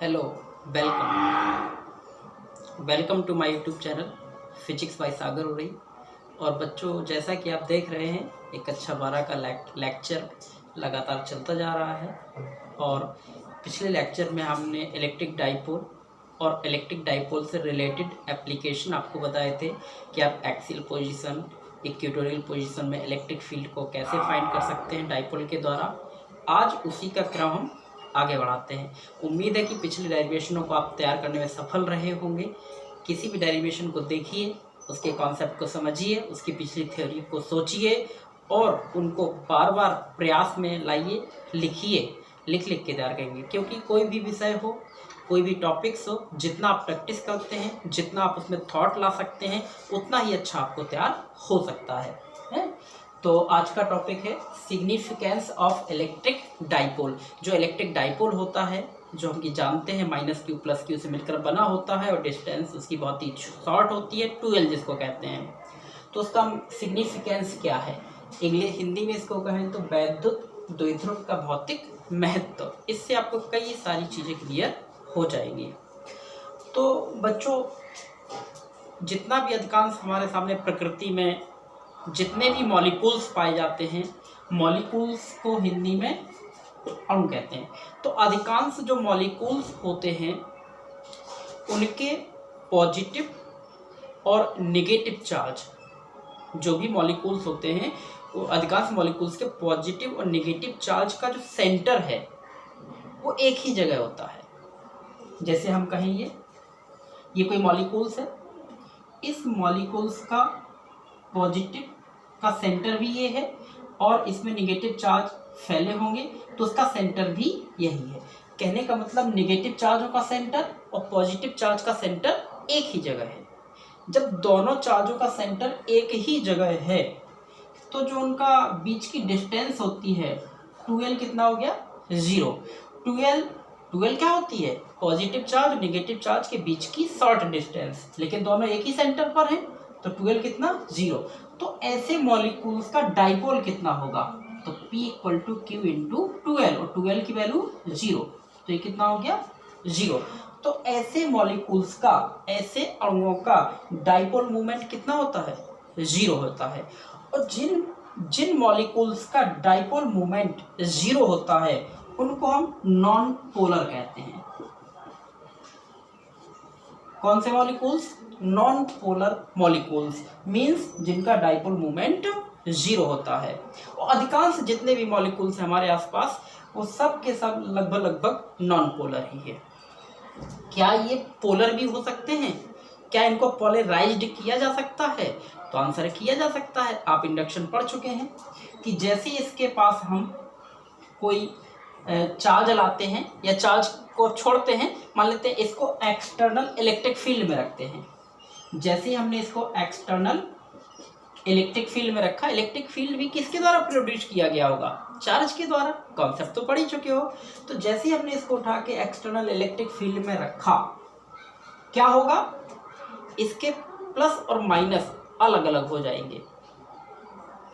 Hello, welcome welcome to my YouTube channel physics by Sagar Udai. और बच्चों, जैसा कि आप देख रहे हैं, एक कक्षा 12 का लेक्चर लगातार चलता जा रहा है। और पिछले लेक्चर में हमने इलेक्ट्रिक डाइपोल और इलेक्ट्रिक डाइपोल से रिलेटेड एप्लीकेशन आपको बताए थे कि आप एक्सियल पोजीशन, इक्वेटोरियल पोजीशन में इलेक्ट्रिक फील्ड को कैसे फाइंड कर सकते हैं डाइपोल के द्वारा। आज उसी का क्रम हम आगे बढ़ाते हैं। उम्मीद है कि पिछले डेरिवेशनों को आप तैयार करने में सफल रहे होंगे। किसी भी डेरिवेशन को देखिए, उसके कॉन्सेप्ट को समझिए, उसकी पिछली थ्योरी को सोचिए और उनको बार बार प्रयास में लाइए, लिखिए, लिख के तैयार करेंगे। क्योंकि कोई भी विषय हो, कोई भी टॉपिक्स हो, जितना आप प्रैक्टिस करते हैं, जितना आप उसमें थॉट ला सकते हैं, उतना ही अच्छा आपको तैयार हो सकता है। तो आज का टॉपिक है सिग्निफिकेंस ऑफ इलेक्ट्रिक डाइपोल। जो इलेक्ट्रिक डाइपोल होता है, जो हम जानते हैं -q + q से मिलकर बना होता है और डिस्टेंस उसकी बहुत ही शॉर्ट होती है, 2l जिसको कहते हैं। तो उसका सिग्निफिकेंस क्या है? हिंदी में इसको कहें तो वैद्युत द्विध्रुव का भौतिक महत्व। इससे आपको कई सारी चीज़ें क्लियर हो जाएंगी। तो बच्चों, जितना भी अधिकांश हमारे सामने प्रकृति में जितने भी मॉलिक्यूल्स पाए जाते हैं, मॉलिक्यूल्स को हिंदी में अणु कहते हैं। तो अधिकांश जो मॉलिक्यूल्स होते हैं उनके पॉजिटिव और नेगेटिव चार्ज, जो भी मॉलिक्यूल्स होते हैं वो अधिकांश मॉलिक्यूल्स के पॉजिटिव और नेगेटिव चार्ज का जो सेंटर है वो एक ही जगह होता है। जैसे हम कहेंगे ये कोई मॉलिक्यूल्स है, इस मॉलिक्यूल्स का पॉजिटिव का सेंटर भी ये है और इसमें नेगेटिव चार्ज फैले होंगे, तो उसका सेंटर भी यही है। कहने का मतलब नेगेटिव चार्जों का सेंटर और पॉजिटिव चार्ज का सेंटर एक ही जगह है। जब दोनों चार्जों का सेंटर एक ही जगह है तो जो उनका बीच की डिस्टेंस होती है 2l कितना हो गया? 0। 2l क्या होती है? पॉजिटिव चार्ज और नेगेटिव चार्ज के बीच की शॉर्ट डिस्टेंस, लेकिन दोनों एक ही सेंटर पर हैं तो 2l कितना? 0। तो ऐसे मॉलिक्यूल्स का डाइपोल कितना होगा? तो P = Q × 2l, और 2l की वैल्यू 0, तो ये कितना हो गया? 0। तो ऐसे मॉलिक्यूल्स का, ऐसे अणुओं का डाइपोल मोमेंट कितना होता है? 0 होता है। और जिन मॉलिक्यूल्स का डाइपोल मोमेंट 0 होता है उनको हम नॉन पोलर कहते हैं। कौन से molecules? Non polar molecules means जिनका डाइपोल मोमेंट 0 होता है। और अधिकांश जितने भी मॉलिक्यूल्स हैं हमारे आसपास वो सब के सब लगभग नॉन पोलर ही है। क्या ये पोलर भी हो सकते हैं? क्या इनको पोलराइज्ड किया जा सकता है? तो आंसर किया जा सकता है। आप इंडक्शन पढ़ चुके हैं कि जैसे इसके पास हम कोई चार्ज लाते हैं या चार्ज को छोड़ते हैं, मान लेते हैं इसको एक्सटर्नल इलेक्ट्रिक फील्ड में रखते हैं। जैसे ही हमने इसको एक्सटर्नल इलेक्ट्रिक फील्ड में रखा, इलेक्ट्रिक फील्ड भी किसके द्वारा प्रोड्यूस किया गया होगा? चार्ज के द्वारा। कॉन्सेप्ट तो पढ़ ही चुके हो। तो जैसे ही हमने इसको उठा के एक्सटर्नल इलेक्ट्रिक फील्ड में रखा, क्या होगा? इसके प्लस और माइनस अलग अलग हो जाएंगे,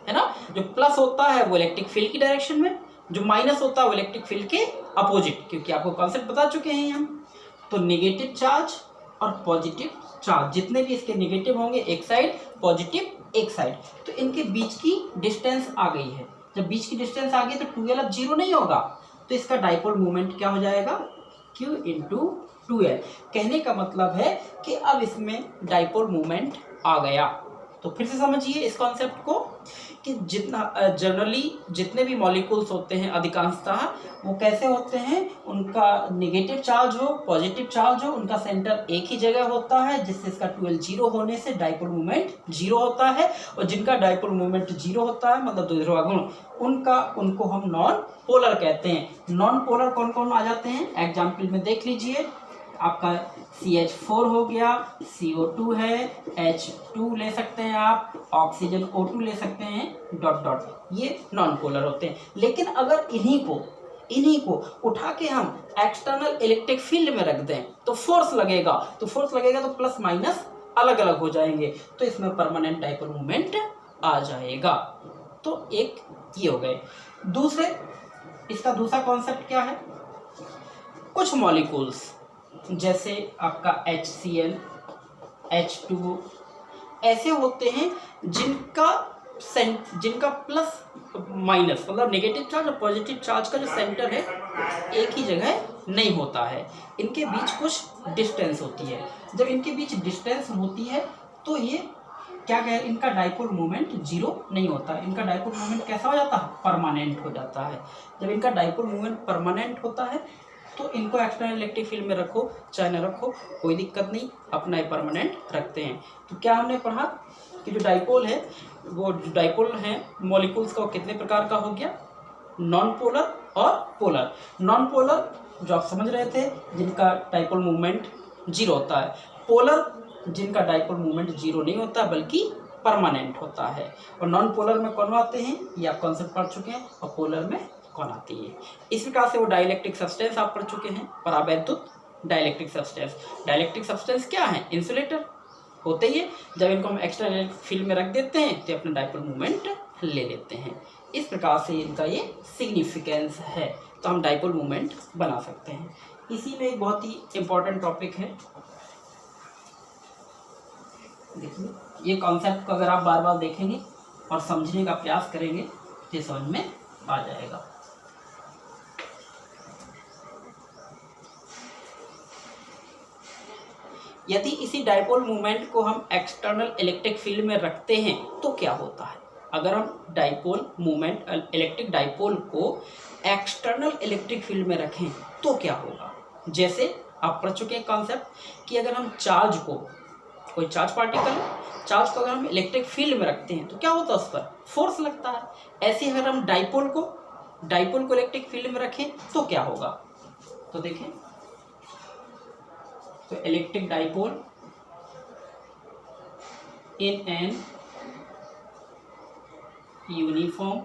है ना। जो प्लस होता है वो इलेक्ट्रिक फील्ड की डायरेक्शन में, जो माइनस होता है वो इलेक्ट्रिक फील्ड के अपोजिट, क्योंकि आपको कॉन्सेप्ट बता चुके हैं हम। तो नेगेटिव चार्ज और पॉजिटिव चार्ज, जितने भी इसके नेगेटिव होंगे एक साइड, पॉजिटिव एक साइड, तो इनके बीच की डिस्टेंस आ गई है। जब बीच की डिस्टेंस आ गई तो 2l अब 0 नहीं होगा, तो इसका डाइपोल मोमेंट क्या हो जाएगा? Q × 2l। कहने का मतलब है कि अब इसमें डाइपोल मोमेंट आ गया। तो फिर से समझिए इस कॉन्सेप्ट को कि जितना जनरली जितने भी मॉलिक्यूल्स होते हैं अधिकांशतः वो कैसे होते हैं? उनका नेगेटिव चार्ज हो, पॉजिटिव चार्ज हो, उनका सेंटर एक ही जगह होता है, जिससे इसका 2l 0 होने से डाइपोल मोमेंट 0 होता है। और जिनका डाइपोल मोमेंट 0 होता है, मतलब द्विध्रुव गुण, उनको हम नॉन पोलर कहते हैं। नॉन पोलर कौन कौन आ जाते हैं? एग्जाम्पल में देख लीजिए। आपका CH4 हो गया, CO2 है, H2 ले सकते हैं आप, ऑक्सीजन O2 ले सकते हैं, डॉट डॉट, ये नॉन पोलर होते हैं। लेकिन अगर इन्हीं को उठा के हम एक्सटर्नल इलेक्ट्रिक फील्ड में रख दें तो फोर्स लगेगा, तो प्लस माइनस अलग अलग हो जाएंगे, तो इसमें परमानेंट डाइपोल मोमेंट आ जाएगा। तो एक ये हो गए। इसका दूसरा कॉन्सेप्ट क्या है? कुछ मॉलिक्यूल्स जैसे आपका HCl, H2O ऐसे होते हैं जिनका प्लस माइनस मतलब नेगेटिव चार्ज और पॉजिटिव चार्ज का जो सेंटर है एक ही जगह नहीं होता है, इनके बीच कुछ डिस्टेंस होती है। जब इनके बीच डिस्टेंस होती है तो ये क्या कह, इनका डाइपोल मोमेंट जीरो नहीं होता, इनका डाइपोल मोमेंट कैसा हो जाता है, परमानेंट हो जाता है। जब इनका डाइपोल मोमेंट परमानेंट होता है तो इनको एक्सटर्नल इलेक्ट्रिक फील्ड में रखो चाहे न रखो कोई दिक्कत नहीं, अपना ही परमानेंट रखते हैं। तो क्या हमने पढ़ा कि जो डाइपोल है वो डाइपोल है मॉलिक्यूल्स का कितने प्रकार का हो गया, नॉन पोलर और पोलर। नॉन पोलर जो आप समझ रहे थे जिनका डाइपोल मूवमेंट जीरो होता है, पोलर जिनका डाइपोल मूवमेंट जीरो नहीं होता बल्कि परमानेंट होता है। और नॉन पोलर में कौन आते हैं ये आप कॉन्सेप्ट पढ़ चुके हैं, और पोलर में कौन आती है। इस प्रकार से वो डाइलेक्ट्रिक सब्सटेंस आप पढ़ चुके हैं, परावैद्युत डाइलेक्ट्रिक सब्सटेंस। डाइलेक्ट्रिक सब्सटेंस क्या है, इंसुलेटर होते ही है। जब इनको हम एक्सटर्नल फील्ड में रख देते हैं तो अपना डाइपोल मूवमेंट ले लेते हैं। इस प्रकार से इनका ये सिग्निफिकेंस है, तो हम डाइपोल मूवमेंट बना सकते हैं। इसी में एक बहुत ही इम्पोर्टेंट टॉपिक है, देखिए ये कॉन्सेप्ट को अगर आप बार बार देखेंगे और समझने का प्रयास करेंगे तो समझ में आ जाएगा। यदि इसी डाइपोल मूवमेंट को हम एक्सटर्नल इलेक्ट्रिक फील्ड में रखते हैं तो क्या होता है। अगर हम डाइपोल मूवमेंट इलेक्ट्रिक डाइपोल को एक्सटर्नल इलेक्ट्रिक फील्ड में रखें तो क्या होगा। जैसे आप पढ़ चुके हैं कॉन्सेप्ट कि अगर हम चार्ज को, कोई चार्ज पार्टिकल चार्ज को अगर हम इलेक्ट्रिक फील्ड में रखते हैं तो क्या होता है, उस पर फोर्स लगता है। ऐसे अगर हम डाइपोल को इलेक्ट्रिक फील्ड में रखें तो क्या होगा। तो देखें, तो electric dipole in an uniform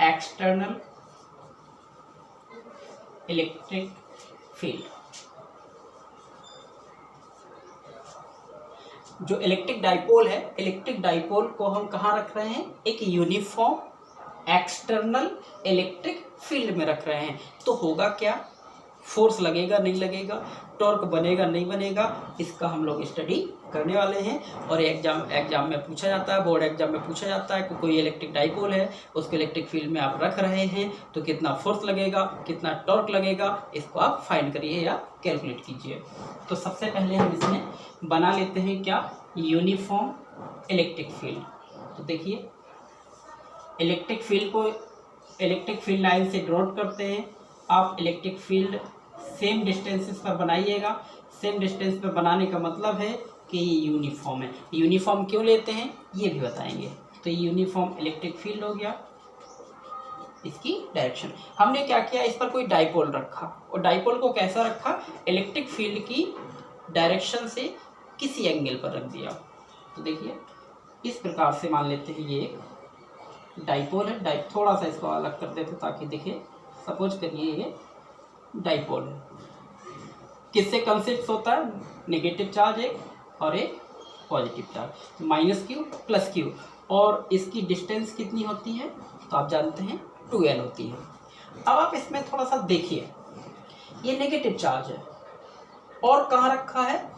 external electric field, जो इलेक्ट्रिक डाइपोल है, इलेक्ट्रिक डाइपोल को हम कहाँ रख रहे हैं, एक यूनिफॉर्म एक्सटर्नल इलेक्ट्रिक फील्ड में रख रहे हैं। तो होगा क्या, फोर्स लगेगा नहीं लगेगा, टॉर्क बनेगा नहीं बनेगा, इसका हम लोग स्टडी करने वाले हैं। और एग्जाम में पूछा जाता है, बोर्ड एग्जाम में पूछा जाता है कि कोई इलेक्ट्रिक डाइपोल है उसको इलेक्ट्रिक फील्ड में आप रख रहे हैं तो कितना फोर्स लगेगा, कितना टॉर्क लगेगा, इसको आप फाइंड करिए या कैलकुलेट कीजिए। तो सबसे पहले हम इसमें बना लेते हैं क्या, यूनिफॉर्म इलेक्ट्रिक फील्ड। तो देखिए इलेक्ट्रिक फील्ड को इलेक्ट्रिक फील्ड लाइन से ड्रॉट करते हैं। आप इलेक्ट्रिक फील्ड सेम डिस्टेंसेस पर बनाइएगा। सेम डिस्टेंस पर बनाने का मतलब है कि ये यूनिफॉर्म है। यूनिफॉर्म क्यों लेते हैं ये भी बताएंगे। तो ये यूनिफॉर्म इलेक्ट्रिक फील्ड हो गया। इसकी डायरेक्शन हमने क्या किया, इस पर कोई डाइपोल रखा और डाइपोल को कैसा रखा, इलेक्ट्रिक फील्ड की डायरेक्शन से किसी एंगल पर रख दिया। तो देखिए इस प्रकार से मान लेते हैं ये डाइपोल है। थोड़ा सा इसको अलग कर देते ताकि दिखे। सपोज करिए ये डाइपोल है, किससे कंसिस्ट होता है, नेगेटिव चार्ज एक और एक positive charge, minus Q plus Q, और इसकी डिस्टेंस कितनी होती है तो आप जानते हैं 2L होती है। अब आप इसमें थोड़ा सा देखिए, ये नेगेटिव चार्ज है और कहाँ रखा है,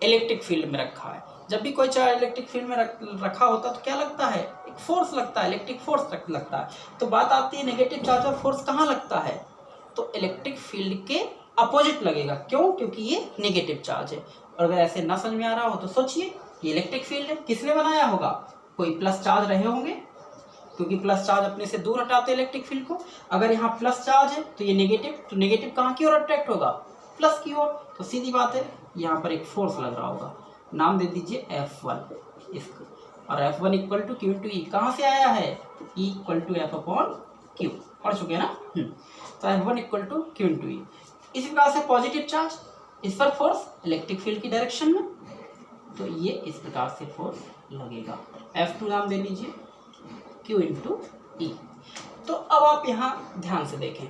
इलेक्ट्रिक फील्ड में रखा है। जब भी कोई चार्ज इलेक्ट्रिक फील्ड में रखा होता तो क्या लगता है, एक फोर्स लगता है, इलेक्ट्रिक फोर्स लगता है। तो बात आती है नेगेटिव चार्ज और फोर्स कहाँ लगता है, तो इलेक्ट्रिक फील्ड के अपोजिट लगेगा। क्यों, क्योंकि ये नेगेटिव चार्ज है। और अगर ऐसे ना समझ में आ रहा हो तो सोचिए, ये इलेक्ट्रिक फील्ड है, किसने बनाया होगा, कोई प्लस चार्ज रहे होंगे, क्योंकि प्लस चार्ज अपने से दूर हटाते हैं इलेक्ट्रिक फील्ड को। अगर यहाँ प्लस चार्ज है तो ये नेगेटिव, तो नेगेटिव कहाँ की ओर अट्रैक्ट होगा, प्लस की ओर। तो सीधी बात है यहाँ पर एक फोर्स लग रहा होगा, नाम दे दीजिए F1 इसको, और F1 equal to Q into E. कहाँ से आया है, E equal to F upon Q, पढ़ चुके हैं ना। तो F1 equal to Q into E. इसी प्रकार से पॉजिटिव चार्ज, इस पर फोर्स इलेक्ट्रिक फील्ड की डायरेक्शन में, तो ये इस प्रकार से फोर्स लगेगा। F2 नाम दे दीजिए Q इंटू ई। तो अब आप यहाँ ध्यान से देखें,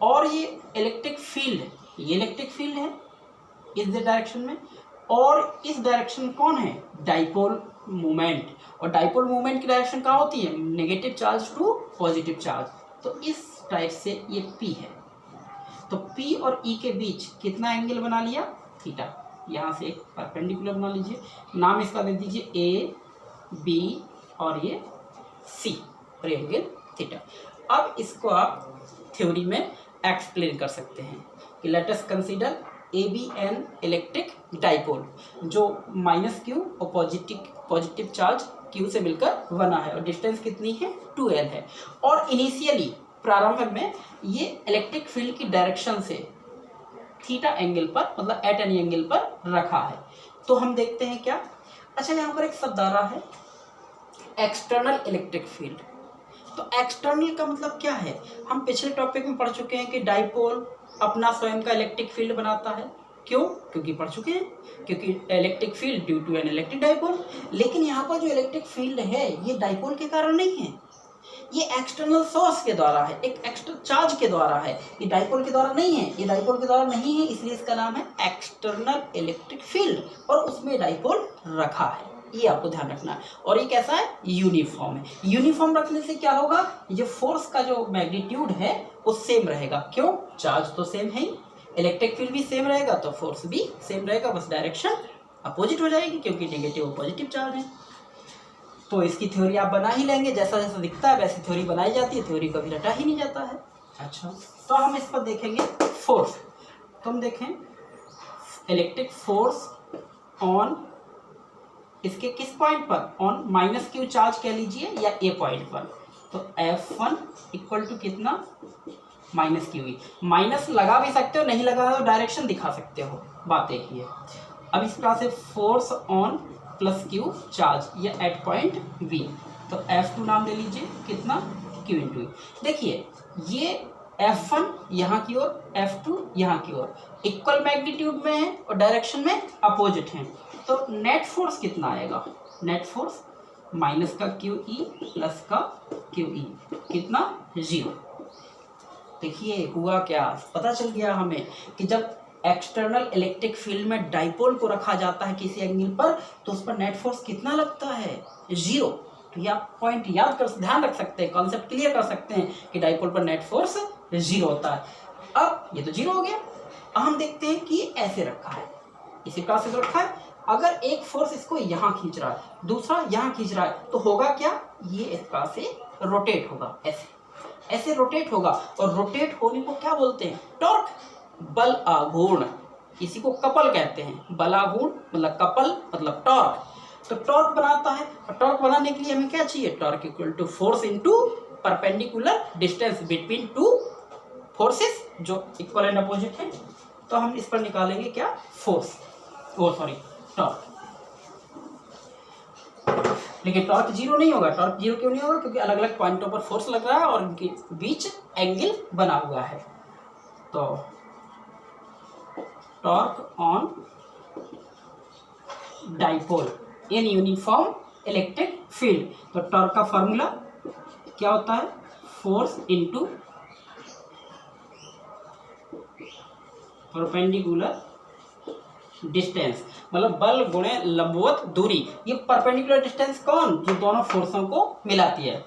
और ये इलेक्ट्रिक फील्ड, ये इलेक्ट्रिक फील्ड है इस डायरेक्शन में, और इस डायरेक्शन कौन है, डाइपोल मूवमेंट। और डाइपोल मूवमेंट की डायरेक्शन कहाँ होती है, negative charge to positive charge. तो इस टाइप से ये P है, तो P और E के बीच कितना एंगल बना लिया, थीटा। यहाँ से एक परपेंडिकुलर बना लीजिए, नाम इसका दे दीजिए A B और ये C और एंगल थीटा। अब इसको आप थ्योरी में एक्सप्लेन कर सकते हैं कि let us consider ABN electric dipole जो -q और पॉजिटिव चार्ज Q से मिलकर बना है और डिस्टेंस कितनी है 2L है, और इनिशियली प्रारंभ में ये इलेक्ट्रिक फील्ड की डायरेक्शन से थीटा एंगल पर, मतलब एट एनी एंगल पर रखा है। तो हम देखते हैं क्या, अच्छा यहाँ पर एक शब्द आ रहा है एक्सटर्नल इलेक्ट्रिक फील्ड। तो एक्सटर्नल का मतलब क्या है, हम पिछले टॉपिक में पढ़ चुके हैं कि डाइपोल अपना स्वयं का इलेक्ट्रिक फील्ड बनाता है। क्यों, क्योंकि पढ़ चुके हैं, क्योंकि electric field due to an electric dipole. लेकिन यहाँ पर जो इलेक्ट्रिक फील्ड है ये डाइपोल के कारण नहीं है, ये एक्सटर्नल सोर्स के द्वारा है, एक एक्स्ट्रा चार्ज के द्वारा है, ये डाइपोल के द्वारा नहीं है, ये डाइपोल के द्वारा नहीं है, इसलिए इसका नाम है एक्सटर्नल इलेक्ट्रिक फील्ड और उसमें डाइपोल रखा है, ये आपको ध्यान रखना है। और ये कैसा है, यूनिफॉर्म है। यूनिफॉर्म रखने से क्या होगा, ये फोर्स का जो मैग्नीट्यूड है वो सेम रहेगा। क्यों, चार्ज तो सेम है ही, इलेक्ट्रिक फील्ड भी सेम रहेगा तो फोर्स भी सेम रहेगा, बस डायरेक्शन अपोजिट हो जाएगी क्योंकि नेगेटिव और पॉजिटिव चार्ज है। तो इसकी थ्योरी आप बना ही लेंगे, जैसा जैसा दिखता है वैसी थ्योरी बनाई जाती है, थ्योरी कभी रटा ही नहीं जाता है। अच्छा, तो हम इस पर देखेंगे फोर्स। तो हम देखें इलेक्ट्रिक फोर्स ऑन, इसके किस पॉइंट पर, ऑन -q चार्ज कह लीजिए या A पॉइंट पर। तो F1 इक्वल टू कितना, -QE। माइनस लगा भी सकते हो, नहीं लगा तो डायरेक्शन दिखा सकते हो, बात एक ही है। अब इस तरह से फोर्स ऑन +q चार्ज या एट पॉइंट V, तो F2 नाम दे लीजिए कितना, Q × E। देखिए ये F1 यहाँ की ओर, F2 यहाँ की ओर, इक्वल मैग्नीट्यूड में है और डायरेक्शन में अपोजिट है, तो नेट फोर्स कितना आएगा, नेट फोर्स माइनस का QE प्लस का QE कितना, 0। देखिए हुआ क्या, पता चल गया हमें कि जब एक्सटर्नल इलेक्ट्रिक फील्ड में डाइपोल को रखा जाता है किसी एंगल पर तो उस पर नेट फोर्स कितना लगता है, 0। तो ये आप पॉइंट याद कर, ध्यान रख सकते हैं, कॉन्सेप्ट क्लियर कर सकते हैं कि डाइपोल पर नेट फोर्स 0 होता है। अब ये तो 0 हो गया। अब हम देखते हैं कि ऐसे रखा है, इसी प्रकार से रखा है। अगर एक फोर्स इसको यहाँ खींच रहा है, दूसरा यहाँ खींच रहा है, तो होगा क्या, ये इस प्रकार से रोटेट होगा, ऐसे रोटेट होगा। और रोटेट होने को क्या बोलते हैं, टॉर्क, बल आघूर्ण, इसी को कपल कहते हैं। बल आघूर्ण मतलब कपल मतलब टॉर्क। तो टॉर्क बनाता है, और टॉर्क बनाने के लिए हमें क्या चाहिए, torque equal to force into perpendicular distance between two forces जो इक्वल एंड अपोजिट है। तो हम इस पर निकालेंगे क्या, फोर्स, टॉर्क। लेकिन टॉर्क 0 नहीं होगा। टॉर्क 0 क्यों नहीं होगा, क्योंकि अलग अलग पॉइंटों पर फोर्स लग रहा है और उनके बीच एंगल बना हुआ है। तो torque on dipole in uniform electric field, तो टॉर्क का फॉर्मूला क्या होता है, फोर्स इनटू परपेंडिकुलर डिस्टेंस, मतलब बल गुणे लंबवत दूरी। ये परपेंडिकुलर डिस्टेंस कौन, जो दोनों फोर्सों को मिलाती है।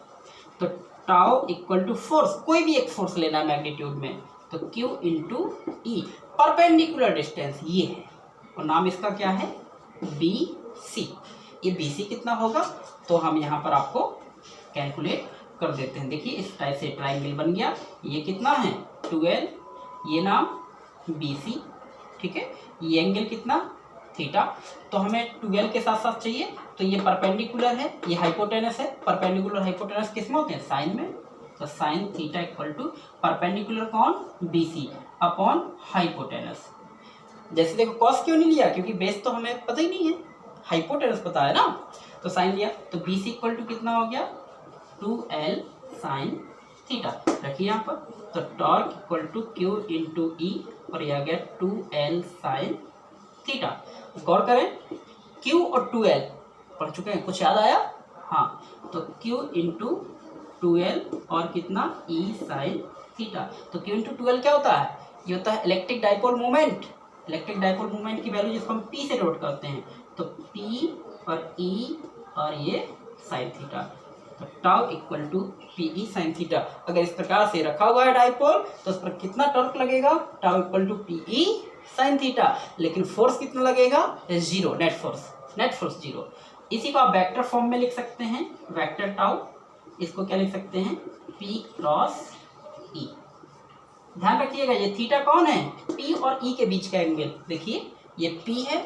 तो टाउ इक्वल टू फोर्स, कोई भी एक फोर्स लेना है मैग्नीट्यूड में, तो Q into E, perpendicular distance ये है और नाम इसका क्या है, BC। ये BC कितना होगा, तो हम यहाँ पर आपको कैलकुलेट कर देते हैं। देखिए इस टाइप से ट्राइंगल बन गया, ये कितना है 12, ये नाम BC, ठीक है। ये एंगल कितना, थीटा। तो हमें 12 के साथ साथ चाहिए, तो ये परपेंडिकुलर है, ये हाइपोटेनस है। परपेंडिकुलर हाइपोटेनस किस में होते हैं, साइन में। तो sine theta equal to perpendicular कौन, BC अपॉन हाइपोटेनस। जैसे देखो कॉस क्यों नहीं लिया, क्योंकि बेस तो हमें पता ही नहीं है, हाइपोटेनस पता है ना, तो साइन लिया। तो BC इक्वल टू कितना हो गया, 2L साइन थीटा। रखिए यहाँ पर, तो torque equal to Q into E और यह आ गया 2L साइन थीटा। गौर करें Q और 2L पढ़ चुके हैं, कुछ याद आया, हाँ। तो Q इंटू 2L और कितना E साइन थीटा। तो Q इंटू 2L क्या होता है, ये होता है electric dipole moment. Electric dipole moment की वैल्यू जिसको हम P से नोट करते हैं, तो P और E और ये साइन थीटा। तो tau equal to p E sine theta. अगर इस प्रकार से रखा हुआ है डाइपोल तो उस पर कितना टॉर्क लगेगा, tau equal to p E sine theta. लेकिन फोर्स कितना लगेगा, 0, नेट फोर्स 0। इसी को आप वेक्टर फॉर्म में लिख सकते हैं, वेक्टर टाउ, इसको क्या लिख सकते हैं, P क्रॉस E। ध्यान रखिएगा ये थीटा कौन है, P और E के बीच का एंगल। देखिए ये P है,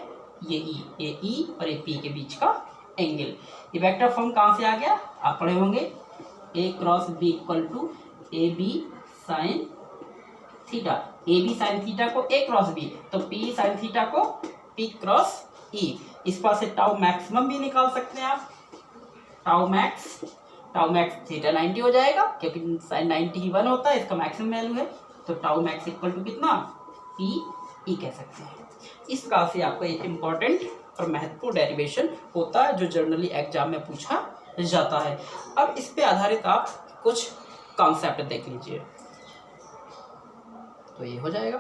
ये E और ये P के बीच का एंगल। ये वेक्टर फॉर्म कहाँ से आ गया, आप पढ़े होंगे, A cross B equal to A B sine theta. A B sine theta को A क्रॉस B, तो P साइन थीटा को P क्रॉस E। इस पास से टाउ मैक्सिमम भी निकाल सकते हैं आप, टाउ मैक्स थीटा 90 हो जाएगा, क्योंकि साइन 90 ही 1 होता है, इसका मैक्सिमम वैल्यू है। तो टाउ मैक्स इक्वल टू कितना, पी ई कह सकते हैं। इस प्रकार से आपका एक इम्पॉर्टेंट और महत्वपूर्ण डेरिवेशन होता है जो जनरली एग्जाम में पूछा जाता है। अब इस पे आधारित आप कुछ कॉन्सेप्ट देख लीजिए, तो ये हो जाएगा।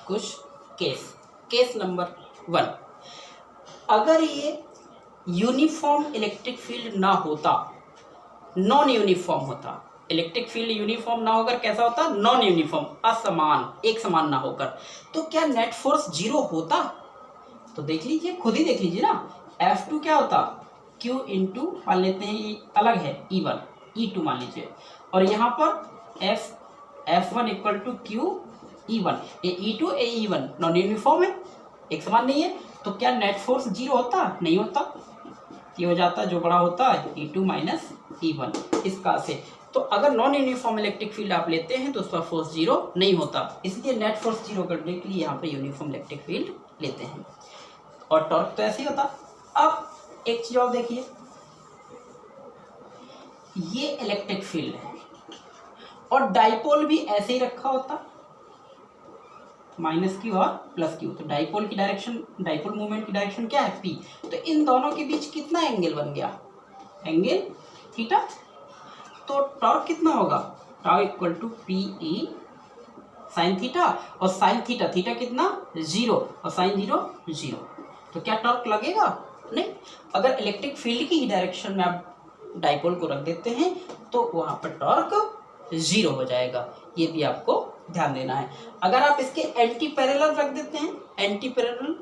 कुछ केस नंबर 1, अगर ये यूनिफॉर्म इलेक्ट्रिक फील्ड ना होता, नॉन यूनिफॉर्म होता, इलेक्ट्रिक फील्ड यूनिफॉर्म ना होकर कैसा होता, नॉन यूनिफॉर्म, असमान, एक समान ना होकर, तो क्या नेट फोर्स 0 होता? तो देख लीजिए, खुद ही देख लीजिए ना, F2 क्या होता, Q इंटू मान लेते हैं ये अलग है E1 E2 मान लीजिए, और यहाँ पर F1 equal to Q E1, ये E2 ये E1 नॉन यूनिफॉर्म है, एक समान नहीं है, तो क्या नेट फोर्स 0 होता? नहीं होता, ये हो जाता जो बड़ा होता है E2 माइनस E1 इस प्रकार से। तो अगर नॉन यूनिफॉर्म इलेक्ट्रिक फील्ड आप लेते हैं तो उस पर फोर्स 0 नहीं होता, इसलिए नेट फोर्स 0 करने के लिए यहाँ पर यूनिफॉर्म इलेक्ट्रिक फील्ड लेते हैं, और टॉर्क तो ऐसे ही होता। अब एक चीज और देखिए, ये इलेक्ट्रिक फील्ड है और डाइपोल भी ऐसे ही रखा होता, माइनस क्यू और प्लस क्यू, तो डाइपोल की डायरेक्शन, डाइपोल मूवमेंट की डायरेक्शन क्या है, पी। तो इन दोनों के बीच कितना एंगल बन गया, एंगल थीटा। तो टॉर्क कितना होगा, tau equal to P E sine theta, और साइन थीटा, थीटा कितना 0 और साइन 0 0, तो क्या टॉर्क लगेगा, नहीं। अगर इलेक्ट्रिक फील्ड की ही डायरेक्शन में आप डाइपोल को रख देते हैं तो वहाँ पर टॉर्क 0 हो जाएगा, ये भी आपको ध्यान देना है। अगर आप इसके एंटी पैरेलल रख देते हैं, एंटी पैरेलल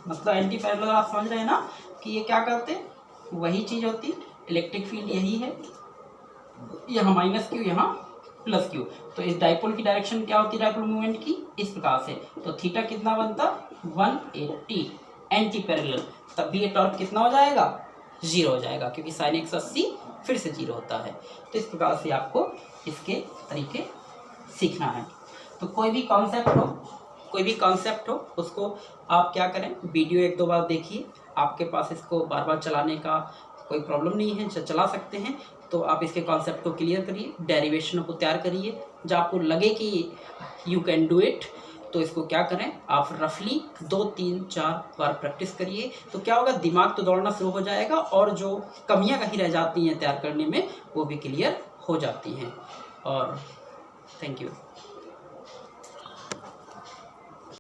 मतलब एंटी पैरेलल आप समझ रहे हैं ना, कि ये क्या करते हैं, वही चीज़ होती, इलेक्ट्रिक फील्ड यही है, यहाँ माइनस क्यू यहाँ प्लस क्यू, तो इस डाइपोल की डायरेक्शन क्या होती है डाइपोल मूवमेंट की, इस प्रकार से। तो थीटा कितना बनता 180 एंटी पैरेलल, तब भी ये टॉर्क कितना हो जाएगा 0 हो जाएगा, क्योंकि साइन 180 फिर से 0 होता है। तो इस प्रकार से आपको इसके तरीके सीखना है। तो कोई भी कॉन्सेप्ट हो उसको आप क्या करें, वीडियो 1-2 बार देखिए, आपके पास इसको बार बार चलाने का कोई प्रॉब्लम नहीं है, चला सकते हैं। तो आप इसके कॉन्सेप्ट को क्लियर करिए, डेरिवेशन को तैयार करिए, जब आपको लगे कि यू कैन डू इट, तो इसको क्या करें, आप रफली 2-3-4 बार प्रैक्टिस करिए, तो क्या होगा, दिमाग तो दौड़ना शुरू हो जाएगा, और जो कमियां कहीं रह जाती हैं तैयार करने में वो भी क्लियर हो जाती हैं। और थैंक यू।